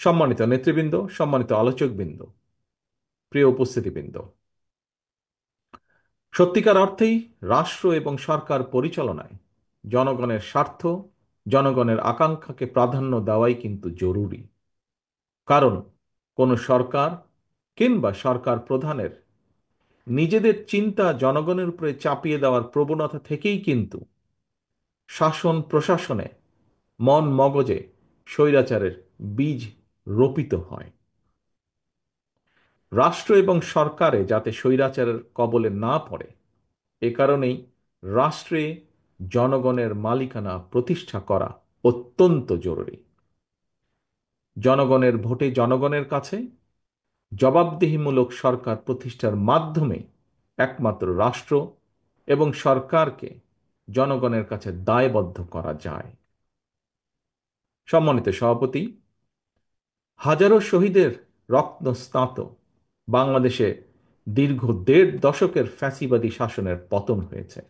সম্মানিত নেতৃবৃন্দ, সম্মানিত আলোচকবৃন্দ, প্রিয় উপস্থিতিবৃন্দ, সত্যিকার অর্থেই রাষ্ট্র এবং সরকার পরিচালনায় জনগণের স্বার্থ, জনগণের আকাঙ্ক্ষাকে প্রাধান্য দেওয়াই কিন্তু জরুরি। কারণ কোনো সরকার কিংবা সরকার প্রধানের নিজেদের চিন্তা জনগণের উপরে চাপিয়ে দেওয়ার প্রবণতা থেকেই কিন্তু শাসন প্রশাসনে মন মগজে স্বৈরাচারের বীজ রোপিত হয়। রাষ্ট্র এবং সরকারে যাতে স্বৈরাচারের কবলে না পড়ে, এ কারণেই রাষ্ট্রে জনগণের মালিকানা প্রতিষ্ঠা করা অত্যন্ত জরুরি। জনগণের ভোটে জনগণের কাছে জবাবদিহিমূলক সরকার প্রতিষ্ঠার মাধ্যমে একমাত্র রাষ্ট্র এবং সরকারকে জনগণের কাছে দায়বদ্ধ করা যায়। সম্মানিত সভাপতি, হাজারো শহীদের রক্তস্নাত বাংলাদেশে দীর্ঘ ১.৫ দশকের ফ্যাসিবাদী শাসনের পতন হয়েছে।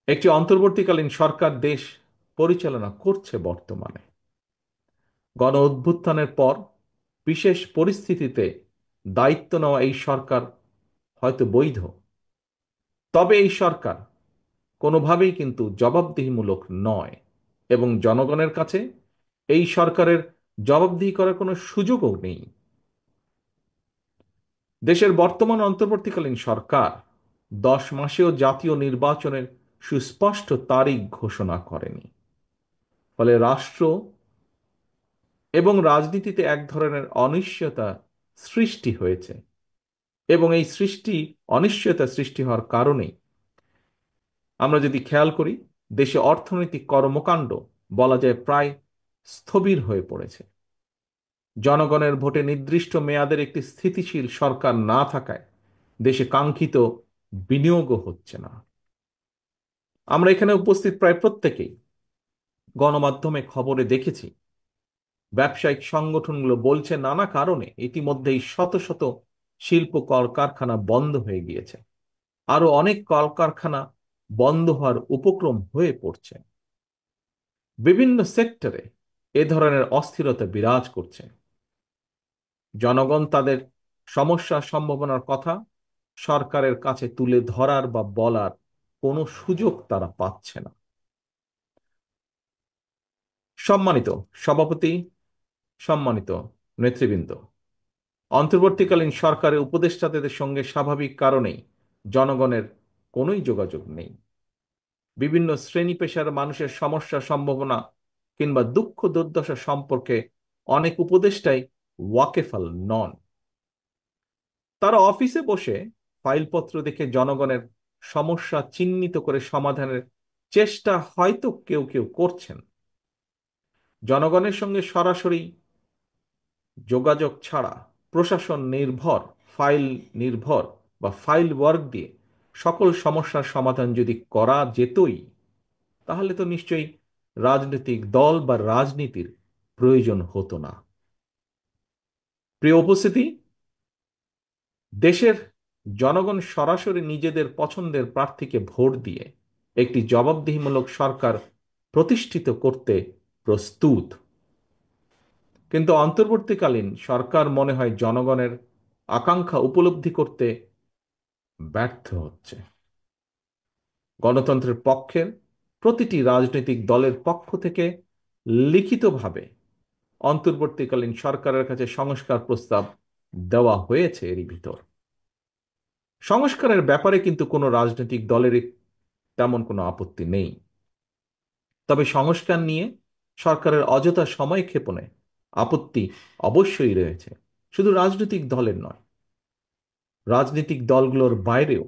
একটি অন্তর্বর্তীকালীন সরকার দেশ পরিচালনা করছে বর্তমানে। গণ অভ্যুত্থানের পর বিশেষ পরিস্থিতিতে দায়িত্ব নেওয়া এই সরকার হয়তো বৈধ, তবে এই সরকার কোনোভাবেই কিন্তু জবাবদিহিমূলক নয় এবং জনগণের কাছে এই সরকারের জবাবদিহি করার কোনো সুযোগও নেই। দেশের বর্তমান অন্তর্বর্তীকালীন সরকার ১০ মাসেও জাতীয় নির্বাচনের সুস্পষ্ট তারিখ ঘোষণা করেনি। ফলে রাষ্ট্র এবং রাজনীতিতে এক ধরনের অনিশ্চয়তা সৃষ্টি হয়েছে এবং এই অনিশ্চয়তা সৃষ্টি হওয়ার কারণেই আমরা যদি খেয়াল করি, দেশে অর্থনৈতিক কর্মকাণ্ড বলা যায় প্রায় স্থবির হয়ে পড়েছে। জনগণের ভোটে নির্দিষ্ট মেয়াদের একটি স্থিতিশীল সরকার না থাকায় দেশে কাঙ্ক্ষিত বিনিয়োগও হচ্ছে না। আমরা এখানে উপস্থিত প্রায় প্রত্যেকেই গণমাধ্যমে খবরে দেখেছি, ব্যবসায়িক সংগঠনগুলো বলছে নানা কারণে ইতিমধ্যেই শত শত শিল্প কলকারখানা বন্ধ হয়ে গিয়েছে। আরো অনেক কলকারখানা বন্ধ হওয়ার উপক্রম হয়ে পড়ছে। বিভিন্ন সেক্টরে এ ধরনের অস্থিরতা বিরাজ করছে। জনগণ তাদের সমস্যা সম্ভাবনার কথা সরকারের কাছে তুলে ধরার বা বলার কোনো সুযোগ তারা পাচ্ছে না। সম্মানিত সভাপতি, সম্মানিত নেতৃবৃন্দ, অন্তর্বর্তীকালীন সরকারের উপদেষ্টাদের সঙ্গে স্বাভাবিক কারণেই জনগণের কোনোই যোগাযোগ নেই। বিভিন্ন শ্রেণী পেশার মানুষের সমস্যা সম্ভাবনা কিংবা দুঃখ দুর্দশা সম্পর্কে অনেক উপদেষ্টাই ওয়াকেফাল নন। তারা অফিসে বসে ফাইলপত্র দেখে জনগণের সমস্যা চিহ্নিত করে সমাধানের চেষ্টা হয়তো কেউ কেউ করছেন। জনগণের সঙ্গে সরাসরি যোগাযোগ ছাড়া প্রশাসন নির্ভর, ফাইল নির্ভর বা ফাইল ওয়ার্ক দিয়ে সকল সমস্যার সমাধান যদি করা যেতই, তাহলে তো নিশ্চয়ই রাজনৈতিক দল বা রাজনীতির প্রয়োজন হতো না। প্রিয় উপস্থিতি, দেশের জনগণ সরাসরি নিজেদের পছন্দের প্রার্থীকে ভোট দিয়ে একটি জবাবদিহিমূলক সরকার প্রতিষ্ঠিত করতে প্রস্তুত। কিন্তু অন্তর্বর্তীকালীন সরকার মনে হয় জনগণের আকাঙ্ক্ষা উপলব্ধি করতে ব্যর্থ হচ্ছে। গণতন্ত্রের পক্ষের প্রতিটি রাজনৈতিক দলের পক্ষ থেকে লিখিতভাবে অন্তর্বর্তীকালীন সরকারের কাছে সংস্কার প্রস্তাব দেওয়া হয়েছে। এরই ভিতর সংস্কারের ব্যাপারে কিন্তু কোনো রাজনৈতিক দলেরই তেমন কোনো আপত্তি নেই। তবে সংস্কার নিয়ে সরকারের অযথা সময় ক্ষেপণে আপত্তি অবশ্যই রয়েছে, শুধু রাজনৈতিক দলের নয়, রাজনৈতিক দলগুলোর বাইরেও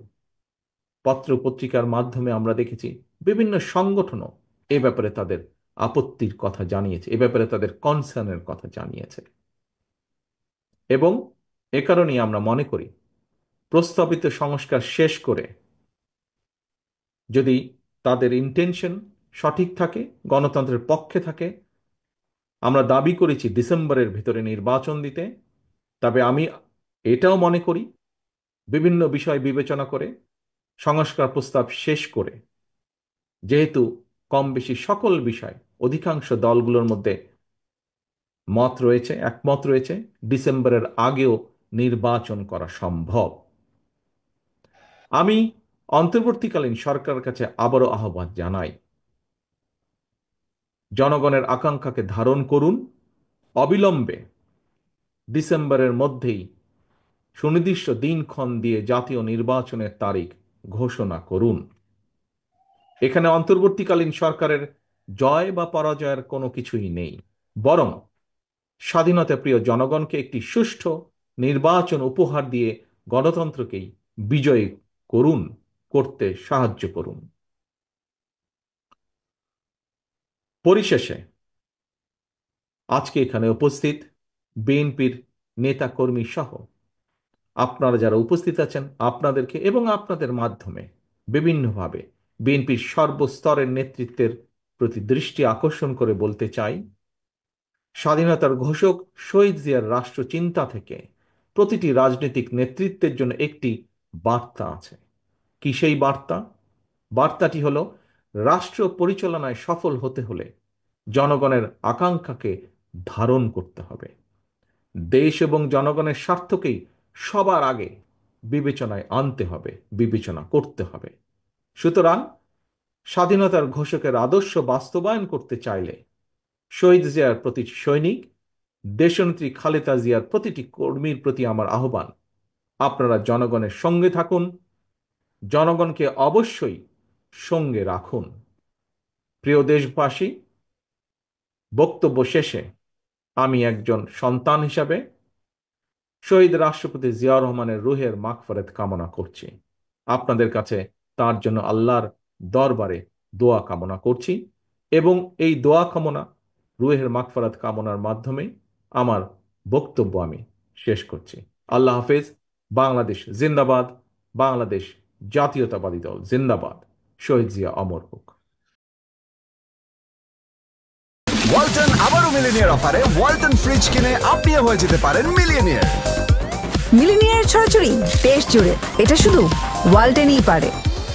পত্র পত্রিকার মাধ্যমে আমরা দেখেছি বিভিন্ন সংগঠনও এ ব্যাপারে তাদের আপত্তির কথা জানিয়েছে, এ ব্যাপারে তাদের কনসার্নের কথা জানিয়েছে। এবং এ কারণেই আমরা মনে করি প্রস্তাবিত সংস্কার শেষ করে যদি তাদের ইন্টেনশন সঠিক থাকে, গণতন্ত্রের পক্ষে থাকে, আমরা দাবি করেছি ডিসেম্বরের ভিতরে নির্বাচন দিতে। তবে আমি এটাও মনে করি বিভিন্ন বিষয় বিবেচনা করে সংস্কার প্রস্তাব শেষ করে, যেহেতু কম বেশি সকল বিষয় অধিকাংশ দলগুলোর মধ্যে একমত রয়েছে ডিসেম্বরের আগেও নির্বাচন করা সম্ভব। আমি অন্তর্বর্তীকালীন সরকারের কাছে আবারও আহ্বান জানাই, জনগণের আকাঙ্ক্ষাকে ধারণ করুন, অবিলম্বে ডিসেম্বরের মধ্যেই সুনির্দিষ্ট দিনক্ষণ দিয়ে জাতীয় নির্বাচনের তারিখ ঘোষণা করুন। এখানে অন্তর্বর্তীকালীন সরকারের জয় বা পরাজয়ের কোনো কিছুই নেই, বরং স্বাধীনতা প্রিয় জনগণকে একটি সুষ্ঠু নির্বাচন উপহার দিয়ে গণতন্ত্রকেই বিজয়ী করতে সাহায্য করুন। পরিশেষে আজকে এখানে উপস্থিত বিএনপির নেতাকর্মী সহ আপনারা যারা উপস্থিত আছেন, আপনাদেরকে এবং আপনাদের মাধ্যমে বিভিন্নভাবে বিএনপির সর্বস্তরের নেতৃত্বের প্রতি দৃষ্টি আকর্ষণ করে বলতে চাই, স্বাধীনতার ঘোষক শহীদ জিয়ার রাষ্ট্রচিন্তা থেকে প্রতিটি রাজনৈতিক নেতৃত্বের জন্য একটি বার্তা আছে। কি সেই বার্তা? বার্তাটি হলো, রাষ্ট্র পরিচালনায় সফল হতে হলে জনগণের আকাঙ্ক্ষাকে ধারণ করতে হবে, দেশ এবং জনগণের স্বার্থকেই সবার আগে বিবেচনায় আনতে হবে, বিবেচনা করতে হবে। সুতরাং স্বাধীনতার ঘোষকের আদর্শ বাস্তবায়ন করতে চাইলে শহীদ জিয়ার প্রতিটি সৈনিক, দেশনেত্রী খালেদা জিয়ার প্রতিটি কর্মীর প্রতি আমার আহ্বান, আপনারা জনগণের সঙ্গে থাকুন, জনগণকে অবশ্যই সঙ্গে রাখুন। প্রিয় দেশবাসী, বক্তব্য শেষে আমি একজন সন্তান হিসাবে শহীদ রাষ্ট্রপতি জিয়াউর রহমানের রুহের মাগফিরাত কামনা করছি। আপনাদের কাছে তার জন্য আল্লাহর দরবারে দোয়া কামনা করছি এবং এই দোয়া কামনা, রুহের মাগফিরাত কামনার মাধ্যমে আমার বক্তব্য আমি শেষ করছি। আল্লাহ হাফেজ। বাংলাদেশ জিন্দাবাদ। বাংলাদেশ জাতীয়তাবাদী দল জিন্দাবাদ। শহীদ জিয়া অমর হোক। ওয়ালটন আবারও মিলিনিয়ার অফারে ওয়ালটন ফ্রিজ কিনে আপনিও হয়ে যেতে পারেন মিলিয়নিয়ার। মিলিনিয়ার ছড়াছড়ি দেশ জুড়ে, এটা শুধু ওয়ালটেনই পারে।